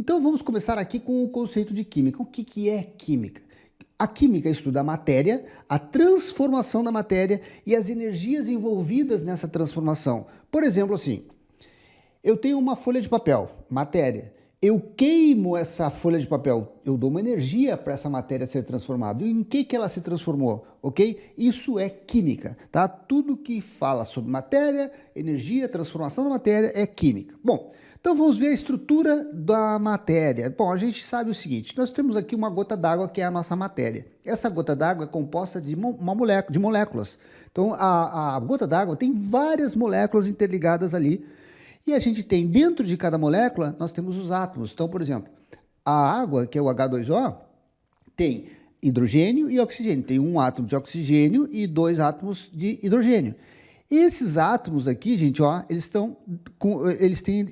Então vamos começar aqui com o conceito de química. O que é química? A química estuda a matéria, a transformação da matéria e as energias envolvidas nessa transformação. Por exemplo, assim, eu tenho uma folha de papel, matéria. Eu queimo essa folha de papel, eu dou uma energia para essa matéria ser transformada. E em que ela se transformou, ok? Isso é química, tá? Tudo que fala sobre matéria, energia, transformação da matéria é química. Bom, então vamos ver a estrutura da matéria. Bom, a gente sabe o seguinte, nós temos aqui uma gota d'água que é a nossa matéria. Essa gota d'água é composta de moléculas. Então a gota d'água tem várias moléculas interligadas ali. E a gente tem, dentro de cada molécula, nós temos os átomos. Então, por exemplo, a água, que é o H2O, tem hidrogênio e oxigênio. Tem um átomo de oxigênio e dois átomos de hidrogênio. Esses átomos aqui, gente, ó,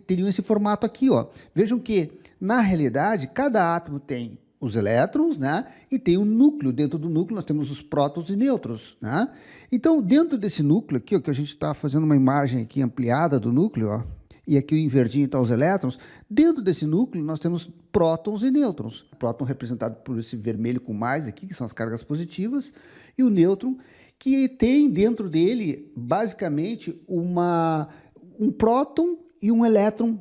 teriam esse formato aqui, ó. Vejam que, na realidade, cada átomo tem os elétrons, né? E tem o núcleo. Dentro do núcleo nós temos os prótons e nêutrons, né? Então, dentro desse núcleo aqui, ó, que a gente está fazendo uma imagem aqui ampliada do núcleo, ó, e aqui em verdinho estão os elétrons, dentro desse núcleo nós temos prótons e nêutrons. O próton representado por esse vermelho com mais aqui, que são as cargas positivas, e o nêutron, que tem dentro dele, basicamente, um próton e um elétron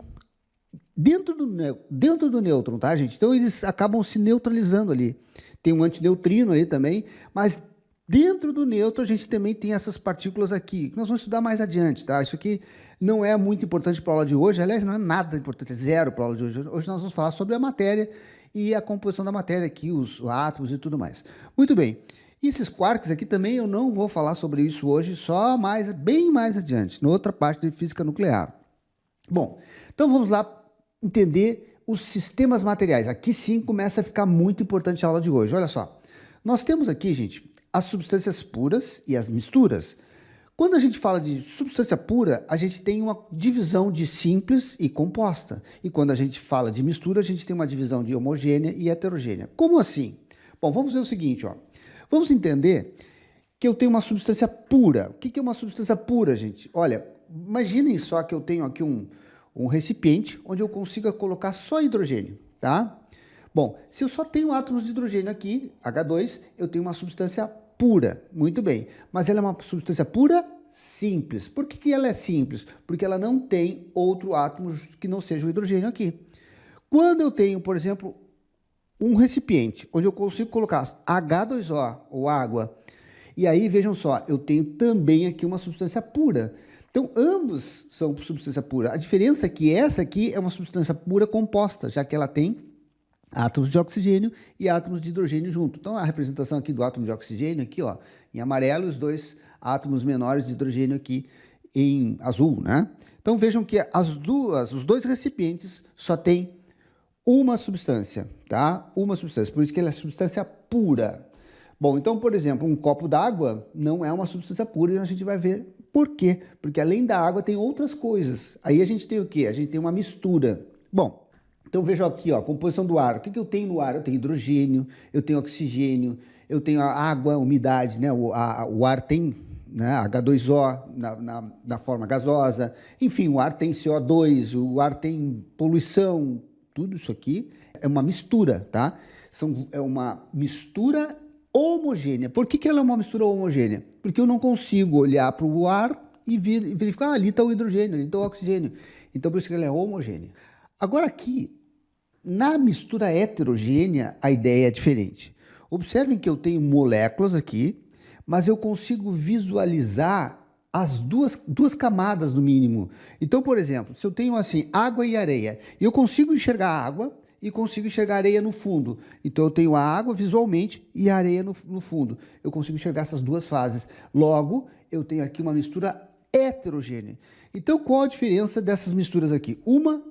dentro do nêutron, tá, gente? Então, eles acabam se neutralizando ali. Tem um antineutrino ali também, mas dentro do nêutron a gente também tem essas partículas aqui, que nós vamos estudar mais adiante, tá? Isso aqui não é muito importante para a aula de hoje, aliás, não é nada importante, é zero para a aula de hoje. Hoje nós vamos falar sobre a matéria e a composição da matéria aqui, os átomos e tudo mais. Muito bem. E esses quarks aqui também eu não vou falar sobre isso hoje, só bem mais adiante, na outra parte de física nuclear. Bom, então vamos lá entender os sistemas materiais. Aqui sim começa a ficar muito importante a aula de hoje. Olha só, nós temos aqui, gente, as substâncias puras e as misturas. Quando a gente fala de substância pura, a gente tem uma divisão de simples e composta. E quando a gente fala de mistura, a gente tem uma divisão de homogênea e heterogênea. Como assim? Bom, vamos ver o seguinte, ó. Vamos entender que eu tenho uma substância pura. O que é uma substância pura, gente? Olha, imaginem só que eu tenho aqui um recipiente onde eu consiga colocar só hidrogênio, tá? Bom, se eu só tenho átomos de hidrogênio aqui, H2, eu tenho uma substância pura, muito bem. Mas ela é uma substância pura simples. Por que ela é simples? Porque ela não tem outro átomo que não seja o hidrogênio aqui. Quando eu tenho, por exemplo, um recipiente onde eu consigo colocar H2O, ou água, e aí, vejam só, eu tenho também aqui uma substância pura. Então, ambos são substância pura. A diferença é que essa aqui é uma substância pura composta, já que ela tem átomos de oxigênio e átomos de hidrogênio junto. Então, a representação aqui do átomo de oxigênio, aqui, ó, em amarelo, e os dois átomos menores de hidrogênio aqui em azul, né? Então, vejam que os dois recipientes só têm uma substância, tá? Uma substância, por isso que ela é substância pura. Bom, então, por exemplo, um copo d'água não é uma substância pura e a gente vai ver por quê? Porque além da água tem outras coisas. Aí a gente tem o quê? A gente tem uma mistura. Bom, então vejam aqui, ó, a composição do ar. O que eu tenho no ar? Eu tenho hidrogênio, eu tenho oxigênio, eu tenho a água, a umidade, né? O ar tem, né, H2O na forma gasosa. Enfim, o ar tem CO2, o ar tem poluição. Tudo isso aqui é uma mistura, tá? É uma mistura homogênea. Por que ela é uma mistura homogênea? Porque eu não consigo olhar para o ar e verificar, ali está o hidrogênio, ali está o oxigênio. Então, por isso que ela é homogênea. Agora aqui, na mistura heterogênea, a ideia é diferente. Observem que eu tenho moléculas aqui, mas eu consigo visualizar as duas camadas no mínimo. Então, por exemplo, se eu tenho assim, água e areia, eu consigo enxergar a água e consigo enxergar a areia no fundo. Então, eu tenho a água visualmente e a areia no fundo. Eu consigo enxergar essas duas fases. Logo, eu tenho aqui uma mistura heterogênea. Então, qual a diferença dessas misturas aqui? Uma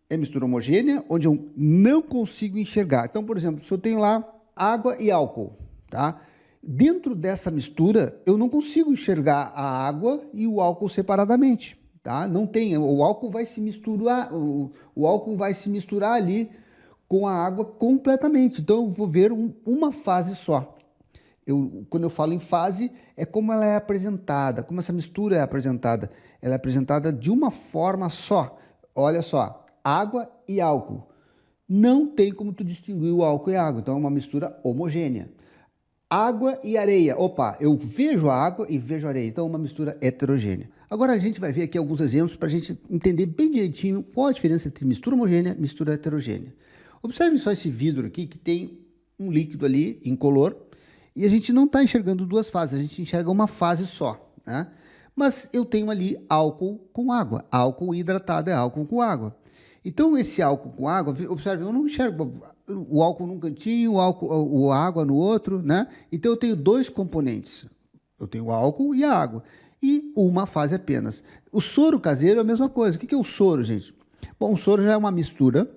é mistura homogênea, onde eu não consigo enxergar. Então, por exemplo, se eu tenho lá água e álcool, tá? Dentro dessa mistura, eu não consigo enxergar a água e o álcool separadamente, tá? Não tem, o álcool vai se misturar, o álcool vai se misturar ali com a água completamente. Então, eu vou ver uma fase só. Quando eu falo em fase, é como ela é apresentada, como essa mistura é apresentada. Ela é apresentada de uma forma só. Olha só, água e álcool. não tem como tu distinguir o álcool e a água, então é uma mistura homogênea. Água e areia. Opa, eu vejo a água e vejo a areia, então é uma mistura heterogênea. Agora a gente vai ver aqui alguns exemplos para a gente entender bem direitinho qual a diferença entre mistura homogênea e mistura heterogênea. Observe só esse vidro aqui que tem um líquido ali incolor e a gente não está enxergando duas fases, a gente enxerga uma fase só, né? Mas eu tenho ali álcool com água. Álcool hidratado é álcool com água. Então, esse álcool com água, observe, eu não enxergo o álcool num cantinho, a água no outro, né? Então, eu tenho dois componentes. Eu tenho o álcool e a água. E uma fase apenas. O soro caseiro é a mesma coisa. O que é o soro, gente? Bom, o soro já é uma mistura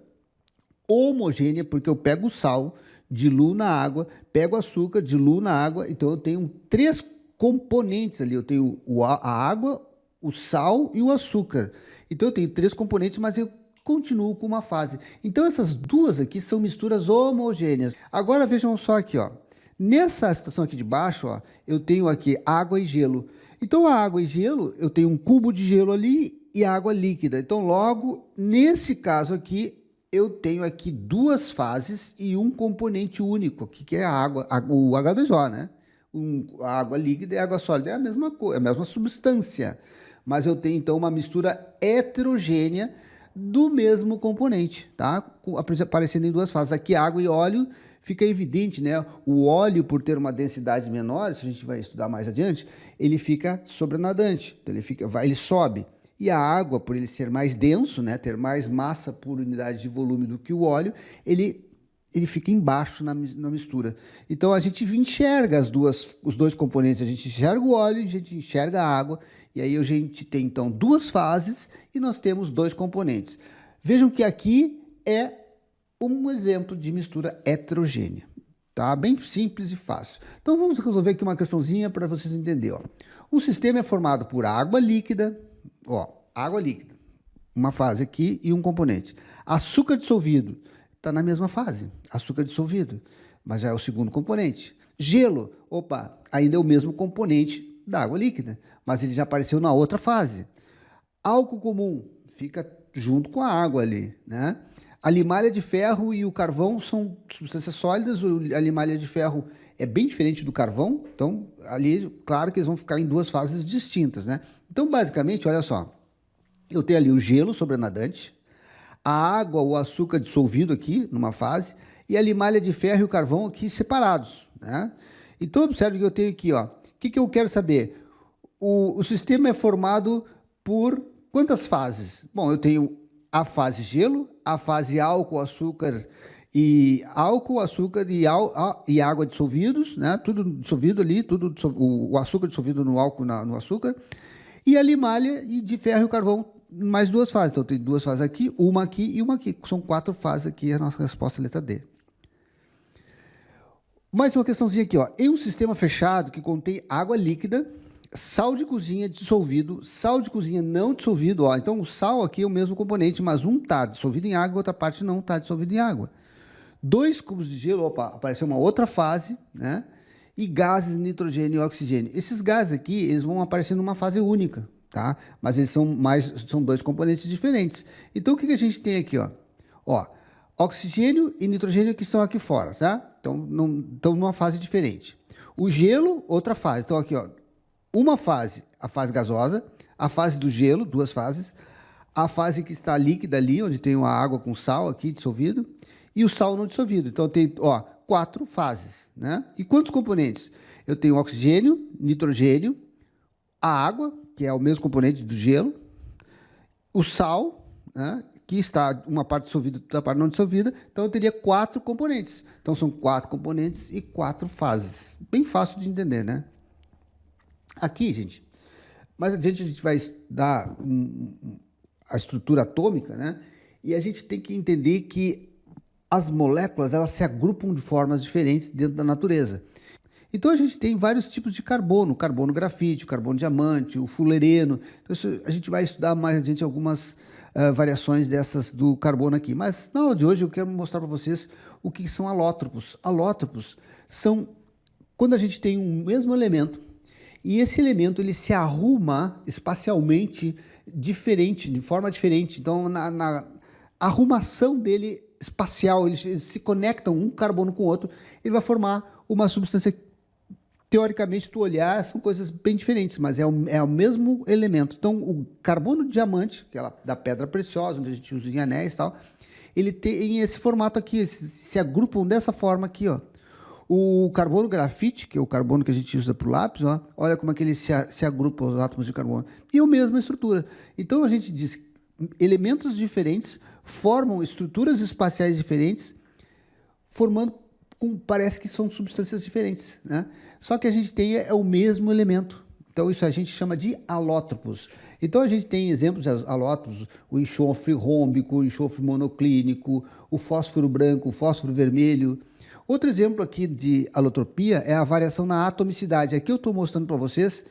homogênea, porque eu pego o sal, diluo na água, pego o açúcar, diluo na água. Então, eu tenho três componentes ali. Eu tenho a água, o sal e o açúcar. Então, eu tenho três componentes, mas eu continuo com uma fase. Então, essas duas aqui são misturas homogêneas. Agora, vejam só aqui, ó. Nessa situação aqui de baixo, ó, eu tenho aqui água e gelo. Então, a água e gelo, eu tenho um cubo de gelo ali e água líquida. Então, logo, nesse caso aqui, eu tenho aqui duas fases e um componente único, que é a água, o H2O, né? A água líquida e a água sólida é a mesma coisa, é a mesma substância. Mas eu tenho, então, uma mistura heterogênea do mesmo componente, tá? Aparecendo em duas fases. Aqui, água e óleo, fica evidente, né? O óleo, por ter uma densidade menor, isso a gente vai estudar mais adiante, ele fica sobrenadante, então ele sobe. E a água, por ele ser mais denso, né? Ter mais massa por unidade de volume do que o óleo, ele fica embaixo na mistura. Então, a gente enxerga os dois componentes, a gente enxerga o óleo e a gente enxerga a água, e aí a gente tem, então, duas fases e nós temos dois componentes. Vejam que aqui é um exemplo de mistura heterogênea, tá? Bem simples e fácil. Então, vamos resolver aqui uma questãozinha para vocês entenderem, ó. Um sistema é formado por água líquida, ó, água líquida, uma fase aqui e um componente. Açúcar dissolvido, está na mesma fase, açúcar dissolvido, mas já é o segundo componente. Gelo, opa, ainda é o mesmo componente da água líquida, mas ele já apareceu na outra fase. Álcool comum fica junto com a água ali, né? A limalha de ferro e o carvão são substâncias sólidas, a limalha de ferro é bem diferente do carvão, então ali, claro que eles vão ficar em duas fases distintas, né? Então, basicamente, olha só, eu tenho ali o gelo sobrenadante, a água, o açúcar dissolvido aqui, numa fase, e a limalha de ferro e o carvão aqui separados, né? Então, observe que eu tenho aqui, ó, o que eu quero saber? O sistema é formado por quantas fases? Bom, eu tenho a fase gelo, a fase álcool, açúcar e água dissolvidos, né? Tudo dissolvido ali, o açúcar dissolvido no álcool, no açúcar, e a limalha de ferro e o carvão, mais duas fases. Então, tem duas fases aqui e uma aqui. São quatro fases aqui, a nossa resposta é a letra D. Mais uma questãozinha aqui, ó. Em um sistema fechado que contém água líquida, sal de cozinha dissolvido, sal de cozinha não dissolvido, ó. Então, o sal aqui é o mesmo componente, mas um está dissolvido em água, outra parte não está dissolvida em água. 2 cubos de gelo, opa, apareceu uma outra fase, né? E gases, nitrogênio e oxigênio. Esses gases aqui, eles vão aparecer numa fase única, tá? Mas eles são dois componentes diferentes. Então, o que a gente tem aqui, ó? Ó, oxigênio e nitrogênio que estão aqui fora, tá? Então, estão numa fase diferente. O gelo, outra fase. Então, aqui, ó, uma fase, a fase gasosa, a fase do gelo, duas fases, a fase que está líquida ali, onde tem uma água com sal aqui dissolvido, e o sal não dissolvido. Então, tem, ó, 4 fases, né? E quantos componentes? Eu tenho oxigênio, nitrogênio, a água, que é o mesmo componente do gelo, o sal, né? Que está uma parte dissolvida, outra parte não dissolvida. Então, eu teria 4 componentes. Então, são 4 componentes e 4 fases. Bem fácil de entender, né? Aqui, gente, mais adiante a gente vai estudar a estrutura atômica, né? E a gente tem que entender que as moléculas, elas se agrupam de formas diferentes dentro da natureza. Então, a gente tem vários tipos de carbono, carbono grafite, carbono diamante, o fulereno. Então, a gente vai estudar mais adiante algumas variações dessas do carbono aqui. Mas, na aula de hoje, eu quero mostrar para vocês o que são alótropos. Alótropos são quando a gente tem um mesmo elemento e esse elemento ele se arruma espacialmente diferente, de forma diferente. Então, a arrumação dele espacial, eles se conectam um carbono com o outro, ele vai formar uma substância. Teoricamente, se tu olhar, são coisas bem diferentes, mas é o mesmo elemento. Então, o carbono diamante, que é da pedra preciosa, onde a gente usa em anéis e tal, ele tem esse formato aqui, se agrupam dessa forma aqui, ó. O carbono grafite, que é o carbono que a gente usa para o lápis, ó, olha como é que ele se agrupa, os átomos de carbono. E a mesma estrutura. Então, a gente diz que elementos diferentes formam estruturas espaciais diferentes, formando, parece que são substâncias diferentes, né? Só que a gente tem o mesmo elemento. Então, isso a gente chama de alótropos. Então, a gente tem exemplos de alótropos, o enxofre rômbico, o enxofre monoclínico, o fósforo branco, o fósforo vermelho. Outro exemplo aqui de alotropia é a variação na atomicidade. Aqui eu estou mostrando para vocês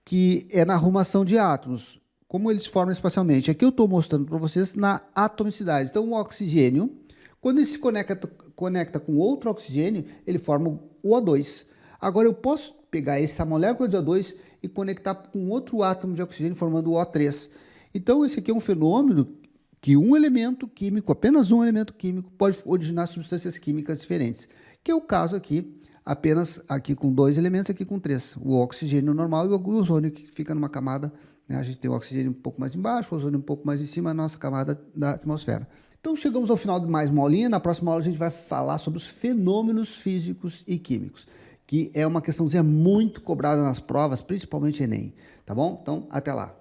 que é na arrumação de átomos, como eles formam espacialmente. Aqui eu estou mostrando para vocês na atomicidade. Então, o oxigênio, quando ele se conecta com outro oxigênio, ele forma o O2. Agora, eu posso pegar essa molécula de O2 e conectar com outro átomo de oxigênio, formando o O3. Então, esse aqui é um fenômeno que um elemento químico, apenas um elemento químico, pode originar substâncias químicas diferentes, que é o caso aqui, apenas aqui com 2 elementos, aqui com 3. O oxigênio normal e o ozônio, que fica numa camada, né? A gente tem o oxigênio um pouco mais embaixo, o ozônio um pouco mais em cima, a nossa camada da atmosfera. Então, chegamos ao final de mais uma aulinha. Na próxima aula, a gente vai falar sobre os fenômenos físicos e químicos, que é uma questãozinha muito cobrada nas provas, principalmente Enem, tá bom? Então, até lá.